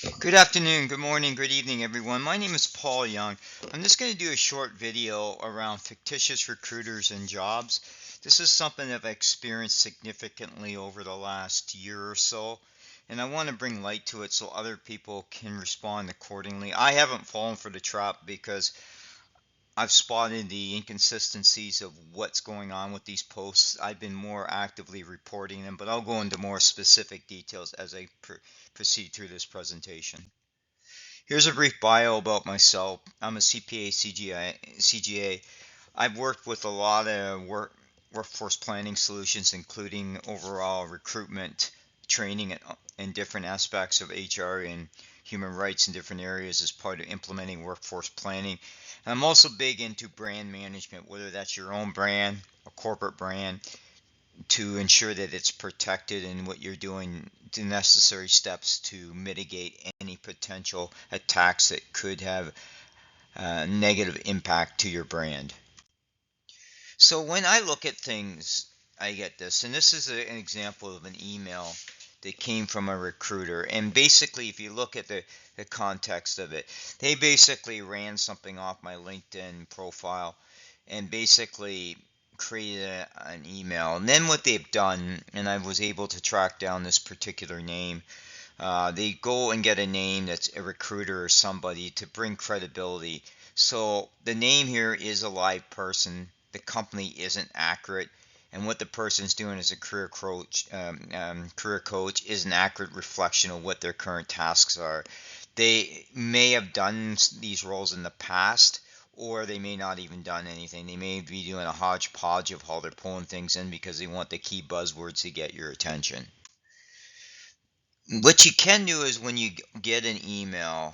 Good afternoon, good morning, good evening, everyone. My name is Paul Young. I'm just going to do a short video around fictitious recruiters and jobs. This is something that I've experienced significantly over the last year or so, and I want to bring light to it so other people can respond accordingly. I haven't fallen for the trap because I've spotted the inconsistencies of what's going on with these posts. I've been more actively reporting them, but I'll go into more specific details as I proceed through this presentation. Here's a brief bio about myself. I'm a CPA, CGA. I've worked with a lot of workforce planning solutions, including overall recruitment, training, and different aspects of HR and human rights in different areas as part of implementing workforce planning. And I'm also big into brand management, whether that's your own brand, a corporate brand, to ensure that it's protected and what you're doing the necessary steps to mitigate any potential attacks that could have a negative impact to your brand. So when I look at things, I get this, and this is an example of an email that came from a recruiter. And basically, if you look at the context of it, they basically ran something off my LinkedIn profile and basically created an email. And then what they've done, and I was able to track down this particular name, they go and get a name that's a recruiter or somebody to bring credibility. So the name here is a live person. The company isn't accurate, and what the person's doing as a career coach is an accurate reflection of what their current tasks are. They may have done these roles in the past, or they may not even done anything. They may be doing a hodgepodge of how they're pulling things in because they want the key buzzwords to get your attention. What you can do is when you get an email,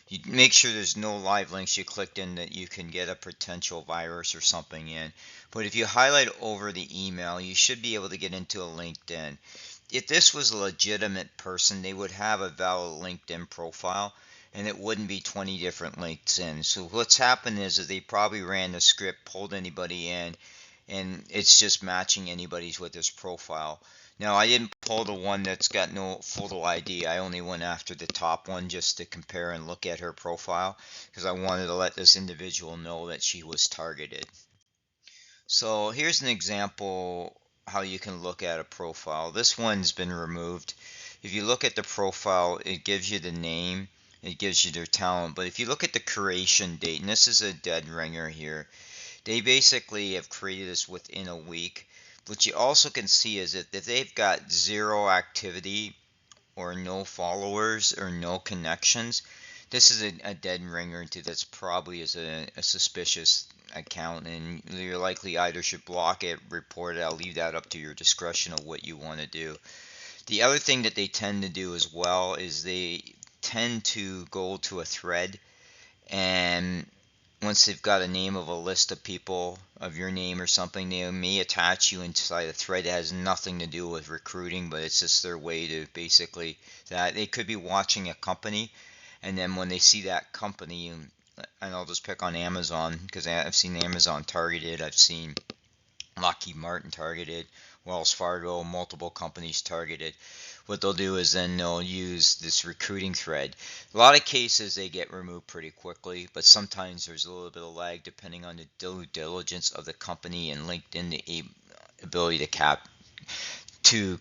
you make sure there's no live links you clicked in that you can get a potential virus or something in. But if you highlight over the email, you should be able to get into a LinkedIn. If this was a legitimate person, they would have a valid LinkedIn profile and it wouldn't be 20 different links in. So what's happened is they probably ran the script, pulled anybody in, and it's just matching anybody's with this profile. Now, I didn't pull the one that's got no photo ID. I only went after the top one just to compare and look at her profile because I wanted to let this individual know that she was targeted. So here's an example how you can look at a profile. This one's been removed. If you look at the profile, it gives you the name, it gives you their talent. But if you look at the creation date, and this is a dead ringer here, they basically have created this within a week. What you also can see is that if they've got zero activity or no followers or no connections, this is a dead ringer to that's probably is a suspicious account, and you're likely either should block it, report it. I'll leave that up to your discretion of what you want to do. The other thing that they tend to do as well is they tend to go to a thread, and once they've got a name of a list of people of your name or something, they may attach you inside a thread that has nothing to do with recruiting, but it's just their way to basically that they could be watching a company, and then when they see that company, and I'll just pick on Amazon because I've seen Amazon targeted, I've seen Lockheed Martin targeted, Wells Fargo, multiple companies targeted. What they'll do is then they'll use this recruiting thread. A lot of cases they get removed pretty quickly, but sometimes there's a little bit of lag depending on the due diligence of the company and LinkedIn the ability to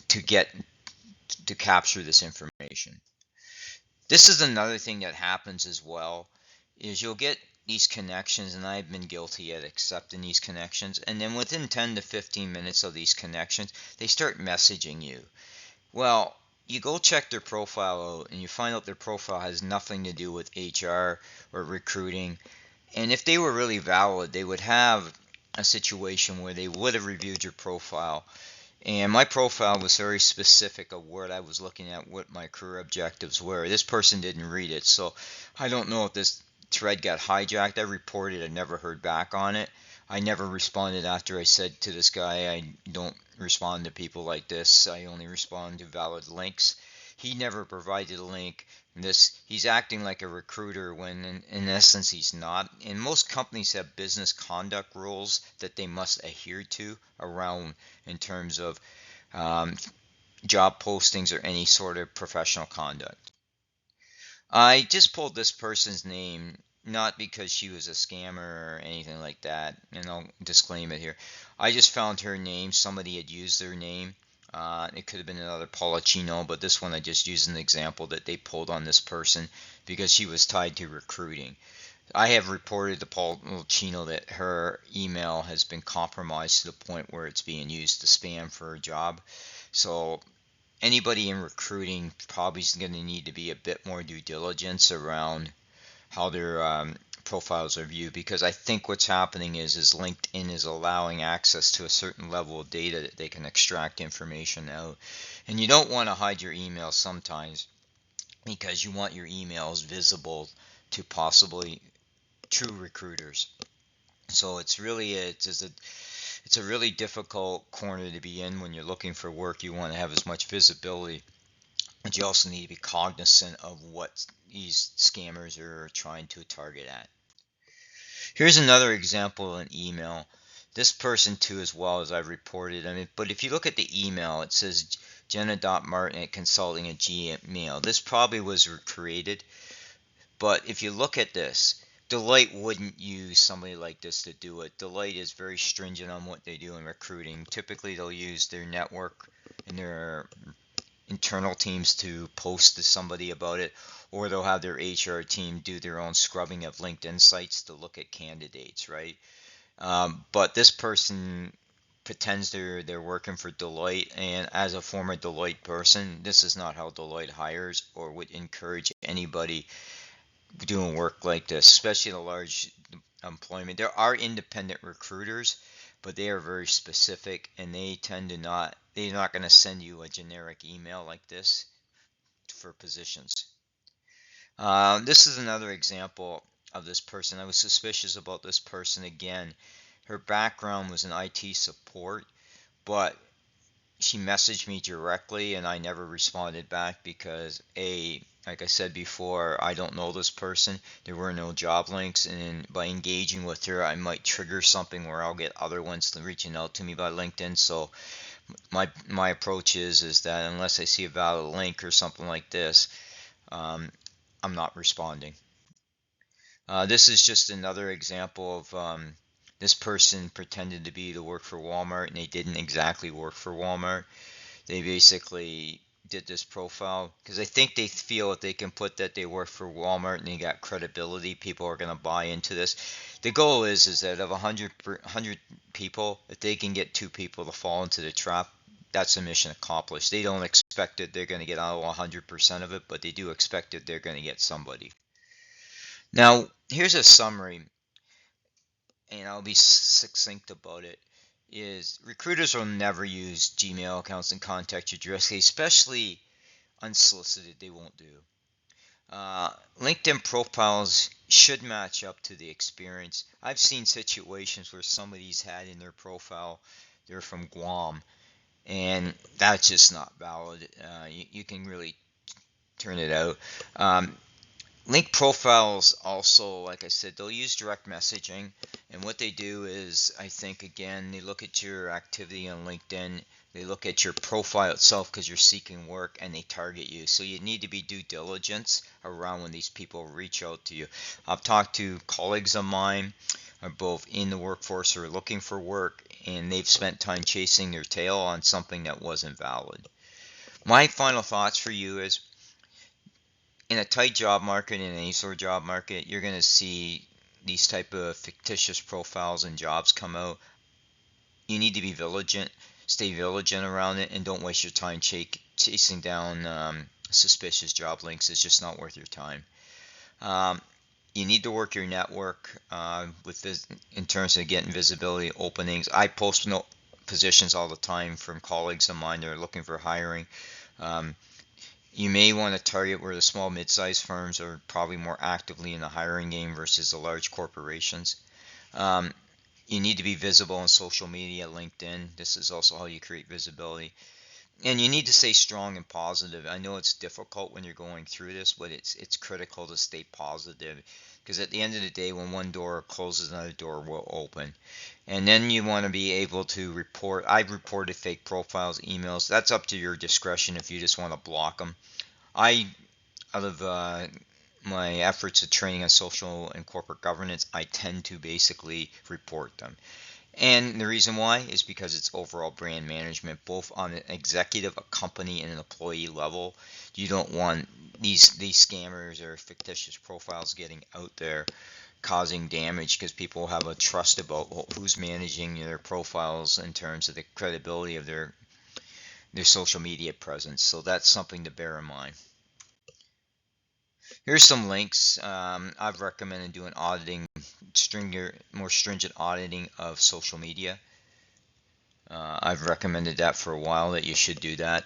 to get to capture this information. This is another thing that happens as well is you'll get these connections, and I've been guilty at accepting these connections, and then within 10 to 15 minutes of these connections they start messaging you. Well, you go check their profile out and you find out their profile has nothing to do with HR or recruiting. And if they were really valid, they would have a situation where they would have reviewed your profile. And my profile was very specific of what I was looking at, what my career objectives were. This person didn't read it, so I don't know if this thread got hijacked. I reported, I never heard back on it. I never responded after I said to this guy, I don't respond to people like this. I only respond to valid links. He never provided a link. He's acting like a recruiter when in essence he's not. And most companies have business conduct rules that they must adhere to around in terms of um, job postings or any sort of professional conduct. I just pulled this person's name not because she was a scammer or anything like that, and I'll disclaim it here. I just found her name. Somebody had used their name. It could have been another Policino, but this one I just used an example that they pulled on this person because she was tied to recruiting. I have reported to Policino that her email has been compromised to the point where it's being used to spam for a job. So anybody in recruiting probably is going to need to be a bit more due diligence around how their profiles are viewed, because I think what's happening is LinkedIn is allowing access to a certain level of data that they can extract information out, and you don't want to hide your email sometimes because you want your emails visible to possibly true recruiters. So it's a really difficult corner to be in when you're looking for work. You want to have as much visibility, but you also need to be cognizant of what these scammers are trying to target at. Here's another example of an email. This person too, as well as I've reported. But if you look at the email, it says Jenna.Martin at consulting at Gmail. This probably was created, but if you look at this, Deloitte wouldn't use somebody like this to do it. Deloitte is very stringent on what they do in recruiting. Typically, they'll use their network and their internal teams to post to somebody about it, or they'll have their HR team do their own scrubbing of LinkedIn sites to look at candidates, right? But this person pretends they're working for Deloitte, and as a former Deloitte person, this is not how Deloitte hires or would encourage anybody doing work like this, especially in a large employment. There are independent recruiters, but they are very specific, and they tend to not they're not going to send you a generic email like this for positions. This is another example of this person. I was suspicious about this person again. Her background was in IT support, but she messaged me directly and I never responded back because like I said before, I don't know this person. There were no job links, and by engaging with her, I might trigger something where I'll get other ones reaching out to me by LinkedIn. So my approach is that unless I see a valid link or something like this, um, I'm not responding. This is just another example of this person pretended to be to work for Walmart, and they didn't exactly work for Walmart. They basically did this profile because I think they feel that they can put that they work for Walmart and they got credibility. People are going to buy into this. The goal is that of 100 people, if they can get 2 people to fall into the trap, that's a mission accomplished. They don't expect that they're going to get out 100% of it, but they do expect that they're going to get somebody. Now, here's a summary, and I'll be succinct about it. Is recruiters will never use Gmail accounts and contact you directly, especially unsolicited. They won't do. LinkedIn profiles should match up to the experience. I've seen situations where somebody's had in their profile they're from Guam, and that's just not valid. You can really turn it out. Um, Link profiles also, like I said, they'll use direct messaging, and what they do is, I think again, they look at your activity on LinkedIn, they look at your profile itself because you're seeking work, and they target you. So you need to be due diligence around when these people reach out to you. I've talked to colleagues of mine, are both in the workforce or looking for work, and they've spent time chasing their tail on something that wasn't valid. My final thoughts for you is, in a tight job market, in any sort of job market, you're going to see these type of fictitious profiles and jobs come out. You need to be vigilant, stay vigilant around it, and don't waste your time chasing down suspicious job links. It's just not worth your time. Um, you need to work your network in terms of getting visibility, openings. I post positions all the time from colleagues of mine that are looking for hiring. Um, You may want to target where the small mid-sized firms are probably more actively in the hiring game versus the large corporations. Um, you need to be visible on social media, LinkedIn. This is also how you create visibility. And you need to stay strong and positive. I know it's difficult when you're going through this, but it's critical to stay positive because at the end of the day, when one door closes, another door will open. And then you want to be able to report. I've reported fake profiles, emails. That's up to your discretion if you just want to block them. I, out of my efforts of training on social and corporate governance, I tend to basically report them. And the reason why is because it's overall brand management, both on an executive, a company, and an employee level. You don't want these scammers or fictitious profiles getting out there causing damage, because people have a trust about who's managing their profiles in terms of the credibility of their social media presence. So that's something to bear in mind. Here's some links. I've recommended doing auditing, more stringent auditing of social media. I've recommended that for a while, that you should do that.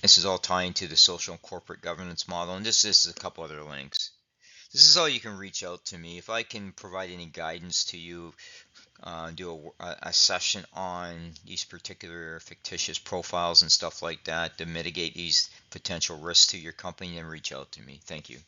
This is all tying to the social and corporate governance model, and this is a couple other links. This is all you can reach out to me. If I can provide any guidance to you, do a session on these particular fictitious profiles and stuff like that to mitigate these potential risks to your company, then reach out to me. Thank you.